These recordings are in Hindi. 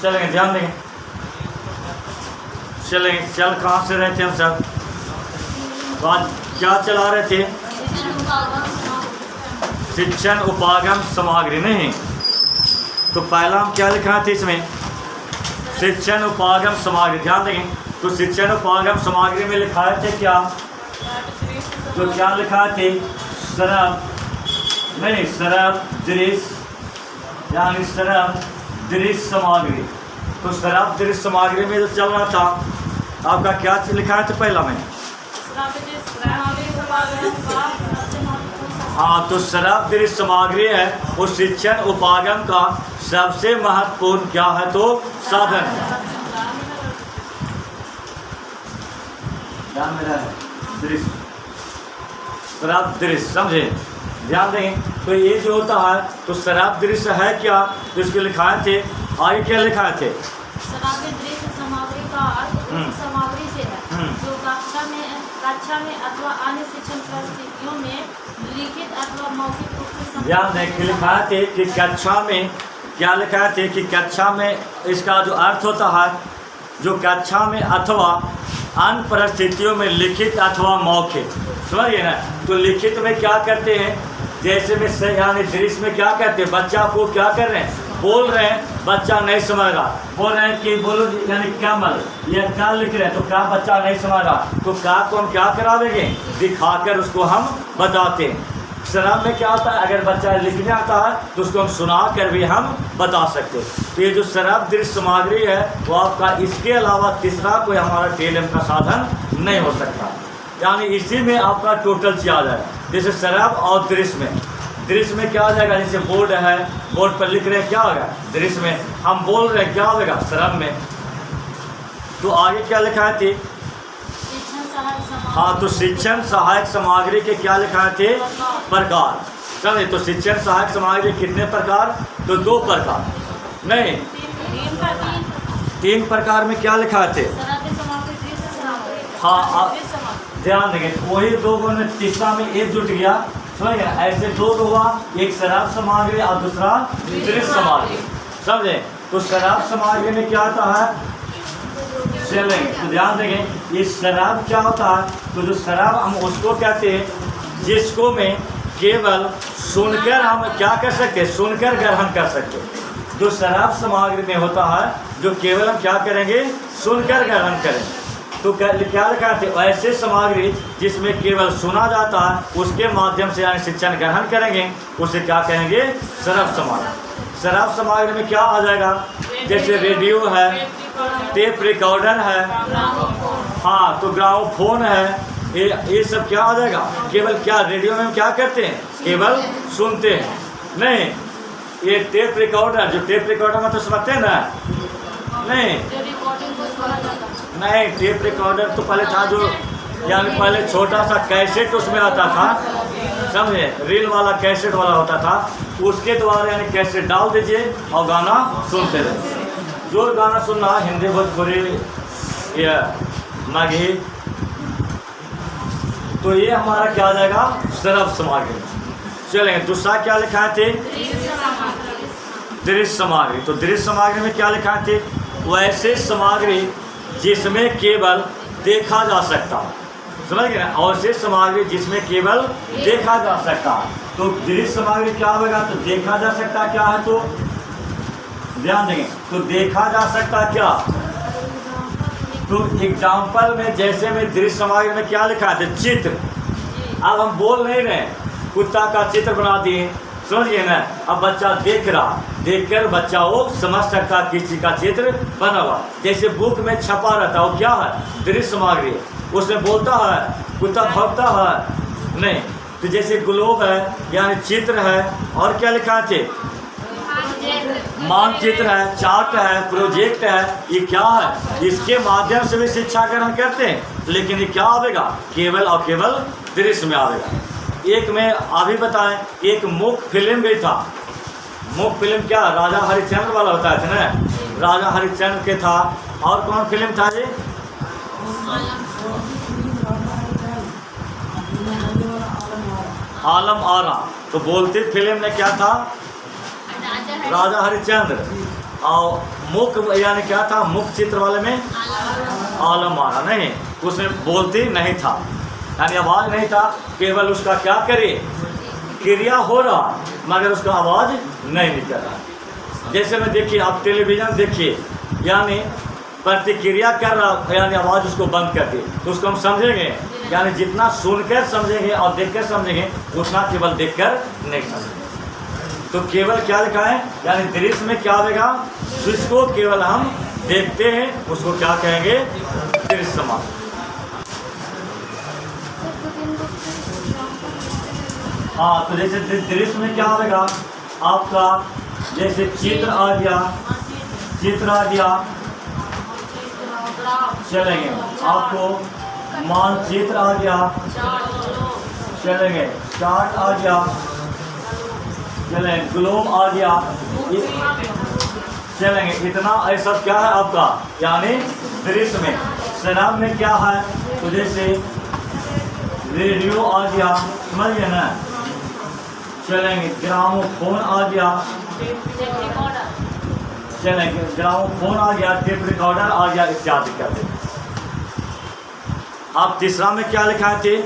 चलेंगे, ध्यान देंगे, चलेंगे। चल कहाँ से रहे थे हम सब? तो आज क्या चला रहे थे? शिक्षण उपागम सामग्री। नहीं, तो पहला हम क्या लिखा थे इसमें? शिक्षण उपागम सामग्री। ध्यान देंगे, तो शिक्षण उपागम सामग्री में लिखाए थे क्या? तो क्या लिखा थे? सरब, नहीं सरब दृश्य, यानी सरब दृश्य सामग्री। तो सरब दृश्य सामग्री में जो चल रहा था आपका क्या लिखा है? तो पहला में हाँ, तो सरब दृश्य सामग्री है वो शिक्षण उपागम का सबसे महत्वपूर्ण क्या है? तो साधन है। ध्यान में रहे दृश्य, सरब दृश्य, समझे? ध्यान देंगे, तो ये जो होता है तो सरब दृश्य है क्या? तो इसके लिखाए थे, आगे क्या लिखाए थे? सरब दृश्य सामग्री का अर्थ उस सामग्री से है जो कक्षा में अथवा अन्य शिक्षण परिस्थितियों में लिखित अथवा मौखिक रूप से। ध्यान दें, लिखाए थे कि कक्षा में क्या लिखाए थे कि कक्षा में इसका जो अर्थ होता है जो कक्षा में अथवा अन्य परिस्थितियों में लिखित अथवा मौखिक, समझिए ना। तो लिखित में क्या करते हैं? जैसे में यानी दृश्य में क्या करते हैं? बच्चा को क्या कर रहे हैं? बोल रहे हैं, बच्चा नहीं समझ रहा, बोल रहे हैं कि बोलो यानी कमल, या क्या लिख रहे हैं तो क्या बच्चा नहीं समझ रहा, तो क्या को हम क्या करा देंगे? दिखाकर उसको हम बताते हैं। सरब में क्या होता है? अगर बच्चा लिखने आता है तो उसको हम सुना कर भी हम बता सकते हैं। तो ये जो सरब दृश्य सामग्री है वो आपका इसके अलावा तीसरा कोई हमारा टेलम का साधन नहीं हो सकता, यानी इसी में आपका टोटल चीज आ जाएगा। जैसे सरब और दृश्य में क्या आ जाएगा? जैसे बोर्ड है, बोर्ड पर लिख रहे हैं, क्या होगा? दृश्य में हम बोल रहे हैं, क्या होगा? सरब में। तो आगे क्या लिखा है? हाँ, तो शिक्षण सहायक सामग्री के क्या लिखाए थे? प्रकार। समझे? तो शिक्षण सहायक सामग्री कितने प्रकार? तो 2 प्रकार, नहीं 3 प्रकार में क्या लिखाए थे? हाँ, ध्यान देंगे, वही 2 में तीसरा में एक जुट गया, समझे? ऐसे 2 हुआ, एक सरब सामग्री और दूसरा दृश्य सामग्री, समझे? तो सरब सामग्री में क्या होता है? चलेंगे, तो ध्यान देंगे, ये सरब क्या होता है? तो जो सरब हम उसको कहते हैं जिसको में केवल सुनकर हम क्या कर सकते हैं? सुनकर ग्रहण कर सकते हैं। जो सरब सामग्री में होता है जो केवल हम क्या करेंगे? सुनकर ग्रहण करेंगे। तो क्या लिखा थे? ऐसे सामग्री जिसमें केवल सुना जाता है उसके माध्यम से यानी शिक्षण ग्रहण करेंगे उसे क्या कहेंगे? सरब सामग्री। सरब सामग्री में क्या आ जाएगा? जैसे रेडियो है, टेप रिकॉर्डर है, हाँ तो ग्रामोफोन है, ये सब क्या आ जाएगा? केवल क्या रेडियो में हम क्या करते हैं? केवल सुनते हैं। नहीं, ये टेप रिकॉर्डर, जो टेप रिकॉर्डर में तो समझते हैं ना? नहीं, टेप रिकॉर्डर तो पहले था जो यानी पहले छोटा सा कैसेट उसमें आता था, समझे? रील वाला कैसेट वाला होता था, उसके द्वारा यानी कैसेट डाल दीजिए और गाना सुनते रहे। जो गाना सुनना हिंदी, भोजपुरी या मगही, तो ये हमारा क्या आ जाएगा? सरब सामग्री। चलेंगे, दूसरा क्या लिखा थे? दृश्य सामग्री। तो दृश्य सामग्री में क्या लिखा थे? वैसे सामग्री जिसमें केवल देखा जा सकता, समझ गए ना? और से सामग्री जिसमें केवल देखा जा सकता। तो दृश्य सामग्री क्या होगा? तो देखा जा सकता क्या है? तो ध्यान देंगे, तो देखा जा सकता क्या? तो एग्जाम्पल में जैसे में दृश्य सामग्री में क्या लिखा है? चित्र। अब हम बोल नहीं रहे, कुत्ता का चित्र बना दिए, समझिए ना? अब बच्चा देख रहा, देखकर बच्चा वो समझ सकता किसी का चित्र बना हुआ। जैसे बुक में छपा रहता है वो क्या है? दृश्य सामग्री। उसमें बोलता है, कुत्ता भौंकता है नहीं। तो जैसे ग्लोब है यानी चित्र है, और क्या लिखा है? मानचित्र है, चार्ट है, प्रोजेक्ट है, ये क्या है? इसके माध्यम से भी शिक्षा ग्रहण करते हैं, लेकिन ये क्या आवेगा? केवल और केवल दृश्य में आवेगा। एक में अभी बताएं, एक मुख्य फिल्म भी था। मुख्य फिल्म क्या? राजा हरिश्चंद्र वाला होता है ना? राजा हरिश्चंद्र के था। और कौन फिल्म था जी? आलम आरा। तो बोलती फिल्म में क्या था? राजा हरिश्चंद्र। और मुख यानी क्या था, मुख चित्र वाले में आलम माना नहीं, उसमें बोलती नहीं था, यानी आवाज़ नहीं था, केवल उसका क्या करे, क्रिया हो रहा मगर उसका आवाज़ नहीं निकल रहा। जैसे में देखिए आप टेलीविज़न देखिए, यानी प्रतिक्रिया कर रहा, यानी आवाज़ उसको बंद कर दी, तो उसको हम समझेंगे, यानी जितना सुनकर समझेंगे और देखकर समझेंगे उतना केवल देखकर नहीं समझेंगे। तो केवल क्या लिखा है, यानी दृश्य में क्या आएगा, जिसको केवल हम देखते हैं उसको क्या कहेंगे, दृश्य समाज। हाँ, तो जैसे दृश्य में क्या आएगा आपका, जैसे चित्र आ गया, चित्र आ गया, चलेंगे आपको मानचित्र आ गया, चलेंगे चार्ट आ गया, चलें ग्लोब आ गया, चलेंगे इतना ऐसा क्या है आपका, यानी दृश्य में। शराब में क्या है, तो जैसे रेडियो आ गया, समझ गए ना, चलेंगे ग्रामोफोन आ गया, चलेंगे ग्रामोफोन आ गया, टेप रिकॉर्डर आ गया, इत्यादि करते। आप तीसरा में क्या लिखा है,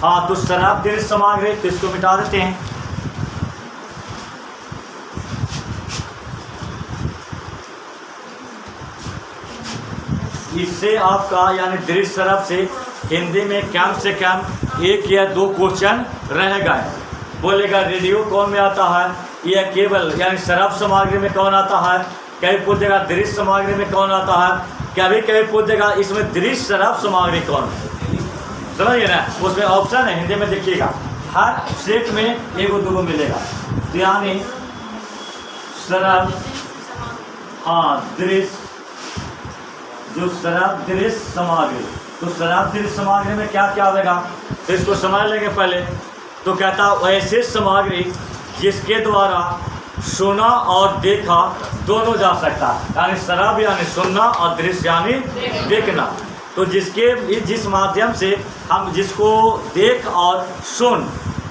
हाँ, तो शराब दृश्य सामग्री, तो इसको मिटा देते हैं। इससे आपका यानी दृश्य शराब से हिंदी में कम से कम 1 या 2 क्वेश्चन रहेगा। बोलेगा रेडियो कौन में आता है, या केवल यानी शराब सामग्री में कौन आता है, कभी पूछेगा दृश्य सामग्री में कौन आता है, कभी कभी पूछेगा इसमें दृश्य शराब सामग्री कौन है, समझिए ना। उसमें ऑप्शन है, हिंदी में देखिएगा हर सेट में 1-2 मिलेगा, यानी शराब, हाँ दृश्य, जो शराब दृश्य सामग्री, तो शराब दृश्य सामग्री में क्या क्या आएगा, तो इसको समझ लेंगे पहले। तो कहता ऐसे सामग्री जिसके द्वारा सुना और देखा दोनों जा सकता है, यानी शराब यानी सुनना और दृश्य यानी देखना। तो जिस माध्यम से हम जिसको देख और सुन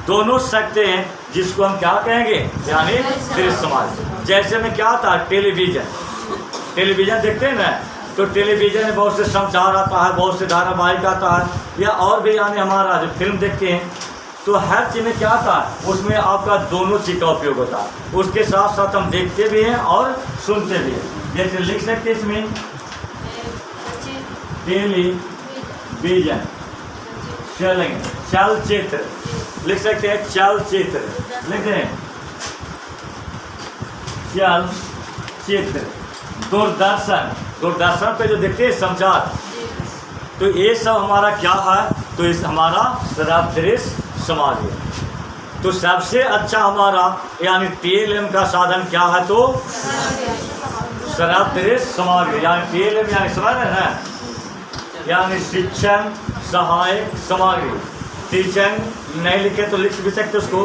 दोनों सकते हैं, जिसको हम क्या कहेंगे, यानी दृश्य सामग्री। जैसे में क्या था, टेलीविज़न देखते हैं ना, तो टेलीविज़न में बहुत से समाचार आता है, बहुत से धारावाहिक आता है, या और भी यानी हमारा जो फिल्म देखते हैं, तो हर चीज़ में क्या आता है, उसमें आपका दोनों चीज़ का उपयोग होता है। उसके साथ साथ हम देखते भी हैं और सुनते भी हैं। जैसे लिख सकते हैं इसमें टेलीविज़न, चलेंगे चलचित्र लिख सकते हैं, चलचित्र लिखते हैं, चलचित्र। दूरदर्शन पे जो देखते हैं समाचार, तो ये सब हमारा क्या है, तो इस हमारा शराब दृश्य सामग्री। तो सबसे अच्छा हमारा यानी TLM का साधन क्या है, तो शराब दृश्य सामग्री, यानी TLM यानी समझ रहे हैं, यानी शिक्षण सहायक सामग्री। टीचिंग नहीं लिखे तो लिख भी सकते उसको,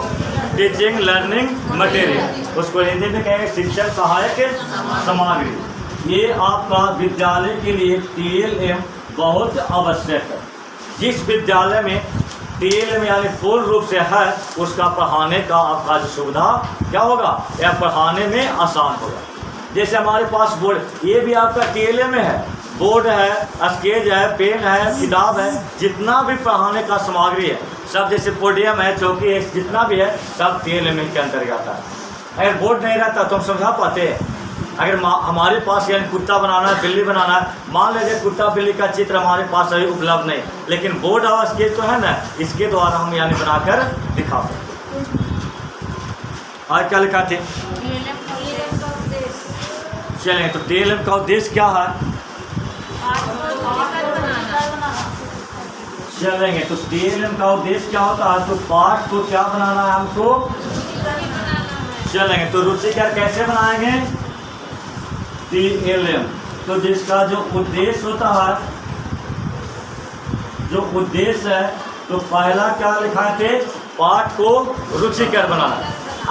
टीचिंग लर्निंग मटेरियल, उसको हिंदी में कहेंगे शिक्षण सहायक सामग्री। ये आपका विद्यालय के लिए TLM बहुत आवश्यक है। जिस विद्यालय में TLM यानी पूर्ण रूप से है, उसका पढ़ाने का आपका जो सुविधा क्या होगा, या पढ़ाने में आसान होगा। जैसे हमारे पास बोर्ड, ये भी आपका TLM में है, बोर्ड है, स्केच है, पेन है, किताब है, जितना भी पढ़ाने का सामग्री है सब, जैसे पोडियम है, चौकी है, जितना भी है सब TLM के अंतर्गत है। अगर बोर्ड नहीं रहता तो हम समझा पाते हैं। अगर हमारे पास यानी कुत्ता बनाना है, बिल्ली बनाना है, मान लीजिए कुत्ता बिल्ली का चित्र हमारे पास अभी उपलब्ध नहीं, लेकिन बोर्ड और स्केच तो है ना, इसके द्वारा हम यानी बनाकर दिखा सकते। आज क्या लिखा थे, चलें तो TLM का उद्देश्य क्या है, चलेंगे तो TLM का उद्देश्य क्या होता है, तो पाठ को क्या बनाना है हमको, चलेंगे तो रुचिकर कैसे बनाएंगे, TLM, तो जिसका जो उद्देश्य होता है, जो उद्देश्य है, तो पहला क्या लिखा थे, पाठ को रुचिकर बनाना।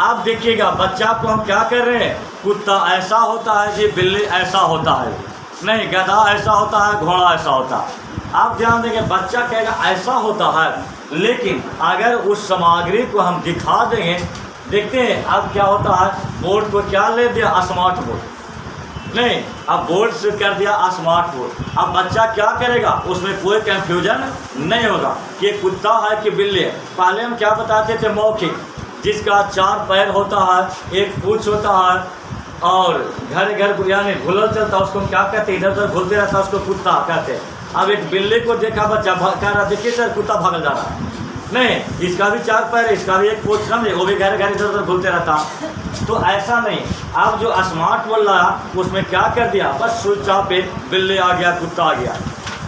आप देखिएगा बच्चा को हम क्या कर रहे हैं, कुत्ता ऐसा होता है जी, बिल्ली ऐसा होता है, नहीं गधा ऐसा होता है, घोड़ा ऐसा होता है। आप ध्यान देंगे बच्चा कहेगा ऐसा होता है, लेकिन अगर उस सामग्री को हम दिखा देंगे, देखते हैं अब क्या होता है, बोर्ड को क्या ले दिया, स्मार्ट बोर्ड नहीं, अब बोर्ड से कर दिया स्मार्ट बोर्ड। अब बच्चा क्या करेगा, उसमें कोई कंफ्यूजन नहीं होगा कि कुत्ता है कि बिल्ली है। पहले हम क्या बताते थे, मौखिक, जिसका 4 पैर होता है, 1 पूंछ होता है और घर घर यानी घुलल चलता है, उसको हम क्या कहते हैं, इधर उधर घुलते रहता है, उसको कुत्ता कहते हैं। अब एक बिल्ली को देखा बच्चा कह रहा, देखिए सर कुत्ता भागल जा रहा है, नहीं इसका भी 4 पैर है, इसका भी 1 पूंछ, समझे, वो भी घर घर इधर उधर घुलते रहता। तो ऐसा नहीं, अब जो स्मार्ट बोल रहा उसमें क्या कर दिया, बस स्विच ऑफ पे बिल्ली आ गया, कुत्ता आ गया।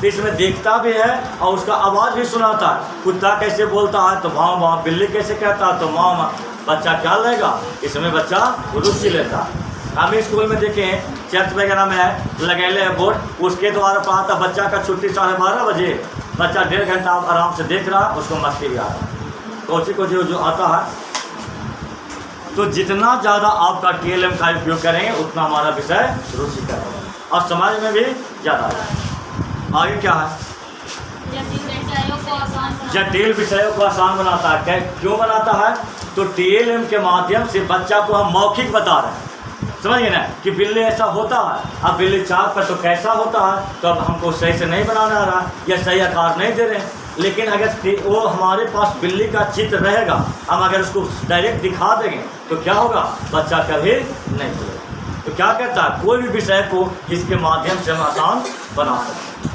तो इसमें देखता भी है और उसका आवाज़ भी सुनाता है। कुत्ता कैसे बोलता है तो माँ माँ, बिल्ली कैसे कहता है तो माँ माँ। बच्चा क्या लेगा, इसमें बच्चा रुचि लेता है। हम स्कूल में देखें, चर्च वगैरह में है लगेले है बोर्ड, उसके द्वारा पढ़ाता बच्चा का छुट्टी 12:30 बजे, बच्चा 1.5 घंटा आराम से देख रहा, उसको मस्ती भी आ रहा, कोची को जो आता है। तो जितना ज़्यादा आपका TLM का उपयोग करेंगे उतना हमारा विषय रुचिकर होगा और समाज में भी ज़्यादा है। आगे क्या है, जटिल विषयों को आसान बनाता है। क्यों बनाता है, तो TLM के माध्यम से बच्चा को हम मौखिक बता रहे हैं, समझिए ना, कि बिल्ली ऐसा होता है। अब बिल्ली 4 पर तो कैसा होता है, तो अब हमको सही से नहीं बनाना आ रहा या सही आकार नहीं दे रहे हैं। लेकिन अगर वो हमारे पास बिल्ली का चित्र रहेगा, हम अगर उसको डायरेक्ट दिखा देंगे तो क्या होगा, बच्चा कभी नहीं भूलेगा। तो क्या कहता है, कोई भी विषय को इसके माध्यम से हम आसान बना सकते हैं।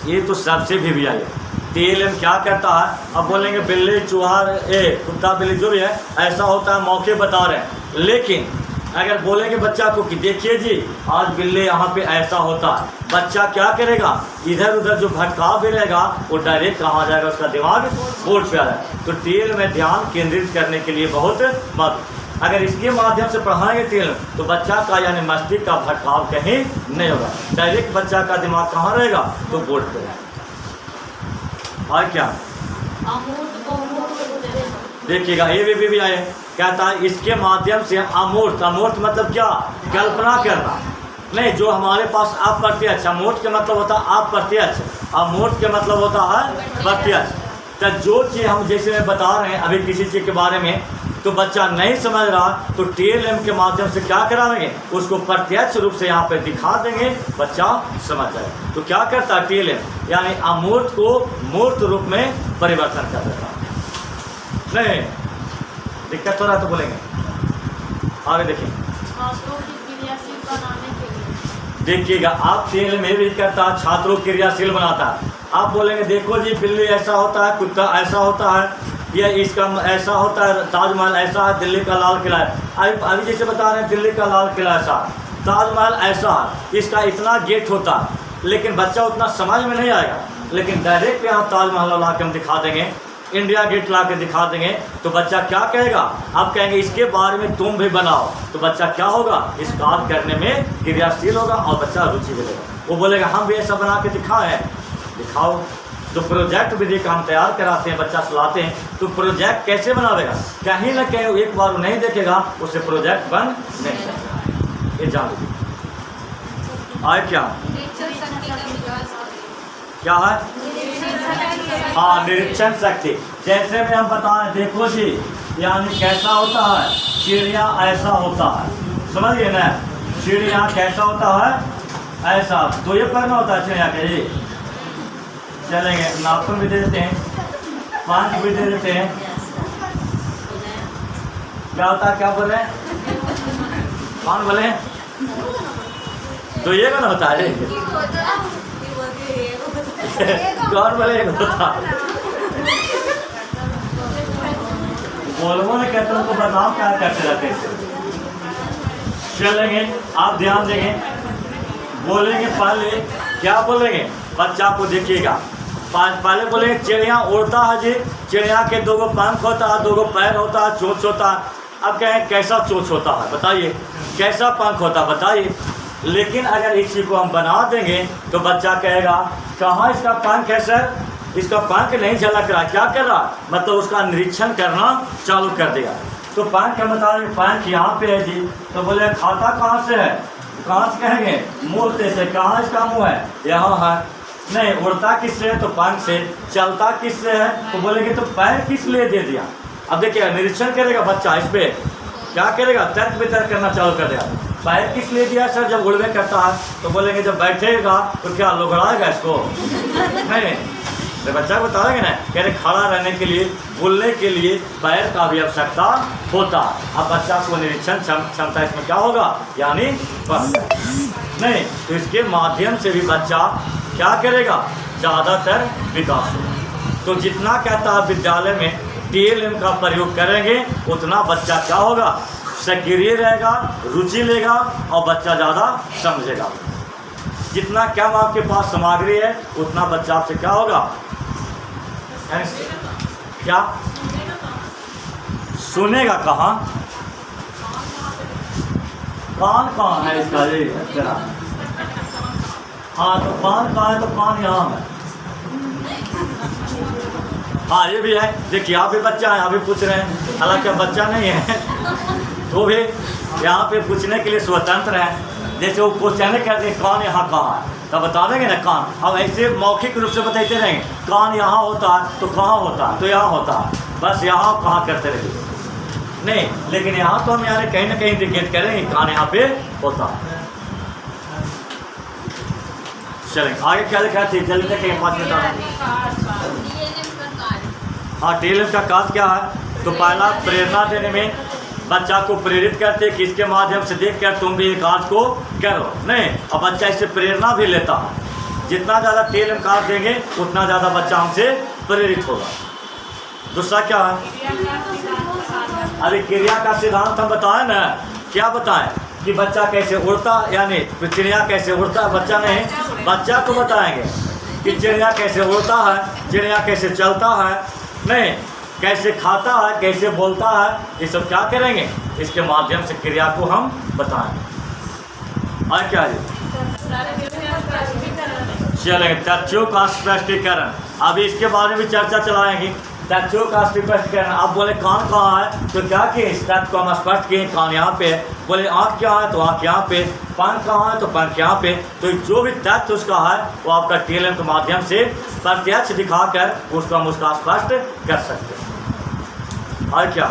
ये तो सबसे भी आई है। TLM क्या करता है, अब बोलेंगे बिल्ली चूहा कुत्ता बिल्ली जो भी है ऐसा होता है, मौके बता रहे हैं। लेकिन अगर बोलेंगे बच्चा को कि देखिए जी आज बिल्ली यहाँ पे ऐसा होता है, बच्चा क्या करेगा, इधर उधर जो भटकाव भी रहेगा वो डायरेक्ट कहाँ जाएगा, उसका दिमाग बोर्ड पे आ रहा है। तो TLM में ध्यान केंद्रित करने के लिए बहुत महत्व। अगर इसके माध्यम से पढ़ाएंगे TLM तो बच्चा का यानी मस्तिष्क का भटकाव कहीं नहीं होगा, डायरेक्ट बच्चा का दिमाग कहाँ रहेगा, तो बोर्ड पे रहेगा। और क्या देखिएगा, ये भी आए, कहता है इसके माध्यम से हम अमूर्त, अमूर्त मतलब क्या, कल्पना करना नहीं, जो हमारे पास अप्रत्यक्ष। अमूर्त के मतलब होता है अप्रत्यक्ष, अमूर्त के मतलब होता है प्रत्यक्ष। तो जो चीज़ हम जैसे में बता रहे हैं अभी किसी चीज़ के बारे में, तो बच्चा नहीं समझ रहा, तो TLM के माध्यम से क्या कराएंगे, उसको प्रत्यक्ष रूप से यहाँ पे दिखा देंगे, बच्चा समझ जाए। तो क्या करता है TLM, यानी अमूर्त को मूर्त रूप में परिवर्तन कर देता है। नहीं दिक्कत हो रहा है तो बोलेंगे, आगे देखिए, देखिएगा आप TLM में भी करता है, छात्रों को क्रियाशील बनाता है। आप बोलेंगे देखो जी बिल्ली ऐसा होता है, कुत्ता ऐसा होता है, या इसका ऐसा होता है, ताजमहल ऐसा है, दिल्ली का लाल किला है। अभी जैसे बता रहे हैं दिल्ली का लाल किला ऐसा, ताजमहल ऐसा है, इसका इतना गेट होता है, लेकिन बच्चा उतना समझ में नहीं आएगा। लेकिन डायरेक्ट यहाँ ताजमहल ला के हम दिखा देंगे, इंडिया गेट ला के दिखा देंगे, तो बच्चा क्या कहेगा, आप कहेंगे इसके बारे में तुम भी बनाओ, तो बच्चा क्या होगा, इस कार्य करने में क्रियाशील होगा और बच्चा रुचि लेगा। वो बोलेगा हम भी ऐसा बना के दिखाएं, दिखाओ। तो प्रोजेक्ट विधि का हम तैयार कराते हैं, बच्चा सुलाते हैं, तो प्रोजेक्ट कैसे बनावेगा, कहीं ना कहीं एक बार वो नहीं देखेगा, उसे प्रोजेक्ट बन नहीं सकता। ये जान लीजिए। आए क्या है, हाँ निरीक्षण शक्ति। जैसे में हम बताएं, देखो जी यानी कैसा होता है, चिड़िया ऐसा होता है, समझिए ना, चिड़िया कैसा होता है, ऐसा। तो ये पढ़ना होता है चिड़िया के जी। चलेंगे, नाखून भी दे देते हैं, पाँच भी दे देते हैं। क्या होता है, क्या बोल रहे हैं, कौन बोले, तो ये कौन होता है, कौन बोले होता, बोलबो ने कहते उनको बताओ क्या करते रहते हैं। चलेंगे, आप ध्यान देंगे, बोलेंगे पहले क्या बोलेंगे, बच्चा को देखिएगा, पहले बोलेंगे चिड़िया उड़ता है जी, चिड़िया के 2 पंख होता है, 2 पैर होता है, चोंच होता है। अब कहें कैसा चोंच होता है बताइए, कैसा पंख होता है बताइए। लेकिन अगर इसी को हम बना देंगे तो बच्चा कहेगा कहाँ इसका पंख है सर, इसका पंख नहीं झलक रहा, क्या कर रहा, मतलब उसका निरीक्षण करना चालू कर देगा। तो पंख हम बता रहे पंख यहाँ पे है जी, तो बोले खाता कहाँ से है, कहाँ से कहेंगे, मुँह से, कहाँ इसका मुँह है, यहाँ है। नहीं, उड़ता किससे है तो पंख से, चलता किससे है तो बोलेंगे तो पैर किस लिए दे दिया, अब देखिए निरीक्षण करेगा बच्चा, इस पे क्या करेगा, तर्क वितर्क करना चालू कर देगा। पैर किस लिए दिया सर, जब उड़वे करता है तो बोलेंगे जब बैठेगा तो क्या लोगड़ाएगा इसको, नहीं तो बच्चा को बताएंगे ना, कह रहे खड़ा रहने के लिए, बोलने के लिए पैर का भी आवश्यकता होता। अब बच्चा को निरीक्षण क्षमता इसमें क्या होगा, यानी नहीं, तो इसके माध्यम से भी बच्चा क्या करेगा, ज़्यादातर विकास होगा। तो जितना कहता है विद्यालय में TLM का प्रयोग करेंगे उतना बच्चा क्या होगा, सक्रिय रहेगा, रुचि लेगा और बच्चा ज़्यादा समझेगा। जितना क्या आपके पास सामग्री है उतना बच्चा आपसे क्या होगा, क्या सुनेगा, कहाँ कान कहाँ है इसका, जरा हाँ तो कान कहाँ है, तो कान यहाँ है, हाँ ये भी है। देखिए यहाँ पे बच्चा है, यहाँ भी पूछ रहे हैं, हालांकि बच्चा नहीं है तो भी यहाँ पे पूछने के लिए स्वतंत्र है। जैसे वो क्वेश्चन करते हैं कान यहाँ कहाँ है, तब बता देंगे ना कान। अब ऐसे मौखिक रूप से बताते रहेंगे कान यहाँ होता है तो कहाँ होता है, तो यहाँ होता है, बस यहाँ कहाँ करते रहेंगे नहीं, लेकिन यहाँ तो हम यानी कहीं ना कहीं इंडिकेट करेंगे कान यहाँ पे होता है। चलेंगे आगे क्या लिखा है, जल्दी कहीं 5 मिनट। हाँ TLM का कार्य क्या है, तो पहला प्रेरणा देने में बच्चा को प्रेरित करते कि इसके माध्यम से देखकर तुम भी ये कार्य को करो, नहीं और बच्चा इससे प्रेरणा भी लेता है। जितना ज़्यादा TLM कार्य देंगे उतना ज़्यादा बच्चा हमसे प्रेरित होगा। दूसरा क्या है, अभी क्रिया का सिद्धांत हम बताएं ना, क्या बताएं कि बच्चा कैसे उड़ता, यानी चिड़िया कैसे उड़ता है, बच्चा नहीं, बच्चा को बताएंगे कि चिड़िया कैसे उड़ता है, चिड़िया कैसे चलता है, नहीं कैसे खाता है, कैसे बोलता है, ये सब क्या करेंगे, इसके माध्यम से क्रिया को हम बताएंगे। और क्या है, चलेंगे तथ्यों का स्पष्टीकरण, अभी इसके बारे में चर्चा चलाएंगे। तथ्यों का स्पष्टीकरण, आप बोले कान कहाँ है, तो क्या किए, इस तथ्य को हम स्पष्ट किए, कान यहाँ पे है। बोले आँख क्या है, तो आँख यहाँ पे। पंख कहाँ है, तो पंख यहाँ पे। तो जो भी तथ्य उसका है वो आपका TLM के माध्यम से प्रत्यक्ष दिखाकर उसको हम उसका स्पष्ट कर सकते हैं। और क्या,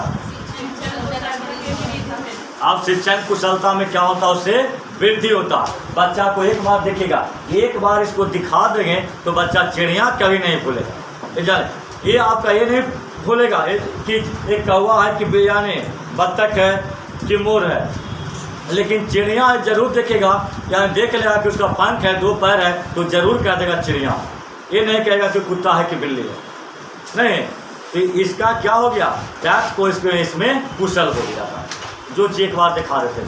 अब शिक्षण कुशलता में क्या होता है, उससे वृद्धि होता है। बच्चा को एक बार देखेगा, एक बार इसको दिखा देंगे तो बच्चा चिड़िया कभी नहीं भूलेगा। ये आपका ये नहीं भूलेगा कि एक कौवा है कि यानी बत्तख है कि मोर है, लेकिन चिड़िया जरूर देखेगा, यानी देख लेगा कि उसका पंख है, 2 पैर है, तो जरूर कह देगा चिड़िया। ये नहीं कहेगा कि कुत्ता है कि बिल्ली है, नहीं। तो इसका क्या हो गया, टैक्स को इसमें कुशल हो गया था, जो चीज एक बार दिखा रहे थे।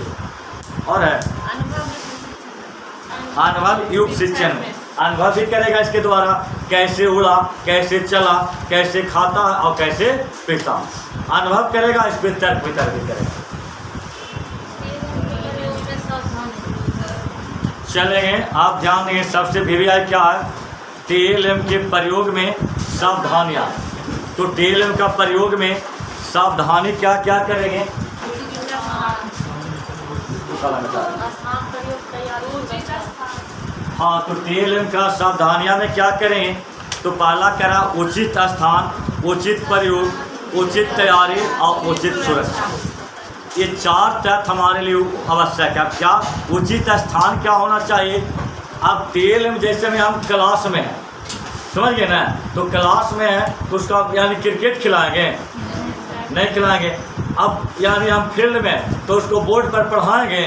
और है अनुभव युक्त शिक्षण में, अनुभव भी करेगा इसके द्वारा, कैसे उड़ा, कैसे चला, कैसे खाता और कैसे पीता, अनुभव करेगा, इस पर तर्क वितर्क भी करेगा। चलेंगे आप ध्यान देंगे, सबसे VVI क्या है, TLM के प्रयोग में सावधानियाँ। तो TLM का प्रयोग में सावधानी क्या क्या करेंगे, हाँ तो TLM का सावधानियाँ में क्या करेंगे, तो पहला करा उचित स्थान, उचित प्रयोग, उचित तैयारी और उचित सुरक्षा। ये 4 तथ्य हमारे लिए आवश्यक है। क्या उचित स्थान क्या होना चाहिए, अब TLM जैसे में हम क्लास में हैं, समझ गए ना, तो क्लास में है तो उसका यानी क्रिकेट खिलाएंगे, नहीं खिलाएंगे। अब यानी हम फील्ड में तो उसको बोर्ड पर पढ़ाएंगे,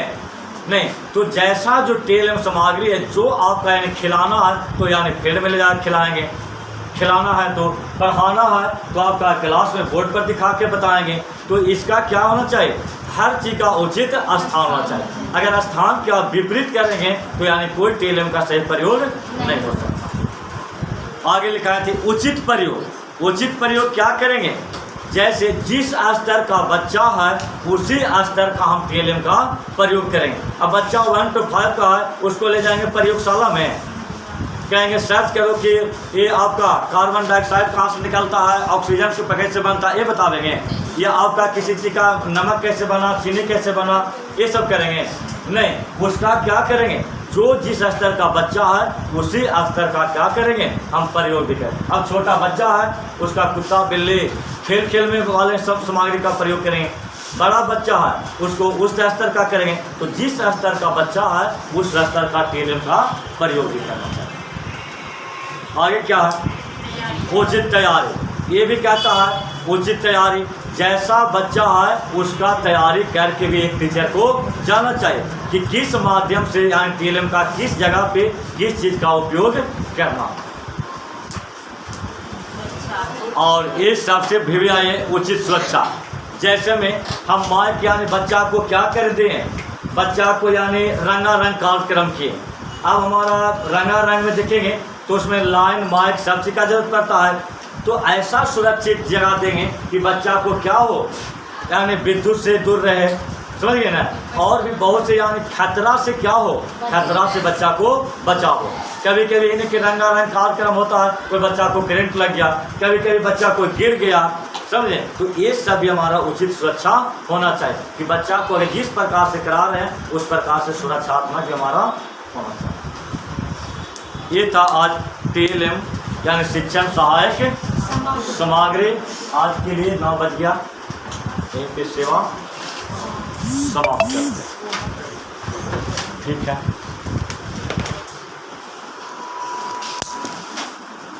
नहीं। तो जैसा जो TLM सामग्री है, जो आपका यानी खिलाना है तो यानी फील्ड में ले जाकर खिलाएंगे, खिलाना है तो पढ़ाना है तो आपका क्लास में बोर्ड पर दिखा के बताएंगे। तो इसका क्या होना चाहिए, हर चीज़ का उचित स्थान होना चाहिए। अगर स्थान का विपरीत करेंगे तो यानी कोई TLM का सही प्रयोग नहीं हो सकता। आगे लिखा है थी उचित प्रयोग। उचित प्रयोग क्या करेंगे, जैसे जिस स्तर का बच्चा है उसी स्तर का हम TLM का प्रयोग करेंगे। अब बच्चा 1 to 5 का है, उसको ले जाएंगे प्रयोगशाला में, कहेंगे सर्च करो कि ये आपका कार्बन डाइऑक्साइड कहाँ से निकलता है, ऑक्सीजन से कैसे बनता है, ये बता देंगे। या आपका किसी चीज़ का नमक कैसे बना, चीनी कैसे बना, ये सब करेंगे नहीं। उसका क्या करेंगे, जो जिस स्तर का बच्चा है उसी स्तर का क्या करेंगे हम प्रयोग भी करें। अब छोटा बच्चा है उसका कुत्ता बिल्ली खेल खेल में वाले सब सामग्री का प्रयोग करेंगे। बड़ा बच्चा है उसको उस स्तर का करेंगे। तो जिस स्तर का बच्चा है उस स्तर का टीएलएम का प्रयोग भी करना चाहिए। आगे क्या है उचित तैयारी। ये भी कहता है उचित तैयारी, जैसा बच्चा है उसका तैयारी करके भी एक टीचर को जाना चाहिए कि किस माध्यम से यानी टीएलएम का किस जगह पे किस चीज़ का उपयोग करना। और ये सबसे भी है उचित सुरक्षा। जैसे में हम माइक यानी बच्चा को क्या कर दें, बच्चा को यानी रंगारंग कार्यक्रम किए। अब हमारा रंगारंग में देखेंगे तो उसमें लाइन माइक सब चीज़ का जरूरत पड़ता है। तो ऐसा सुरक्षित जगह देंगे कि बच्चा को क्या हो यानी विद्युत से दूर रहे, समझिए ना। और भी बहुत से यानी खतरा से क्या हो, खतरा से बच्चा को बचाओ। कभी कभी इन्हीं के रंगारंग कार्यक्रम होता है, कोई बच्चा को करंट लग गया, कभी कभी बच्चा को गिर गया, समझे। तो ये सब भी हमारा उचित सुरक्षा होना चाहिए कि बच्चा को अगर जिस प्रकार से करा रहे हैं उस प्रकार से सुरक्षात्मक भी हमारा होना चाहिए। ये था आज टीएलएम यानी शिक्षण सहायक सामग्री। आज के लिए 9 बज गया, यहीं पे सेवा समाप्त करते हैं। ठीक है।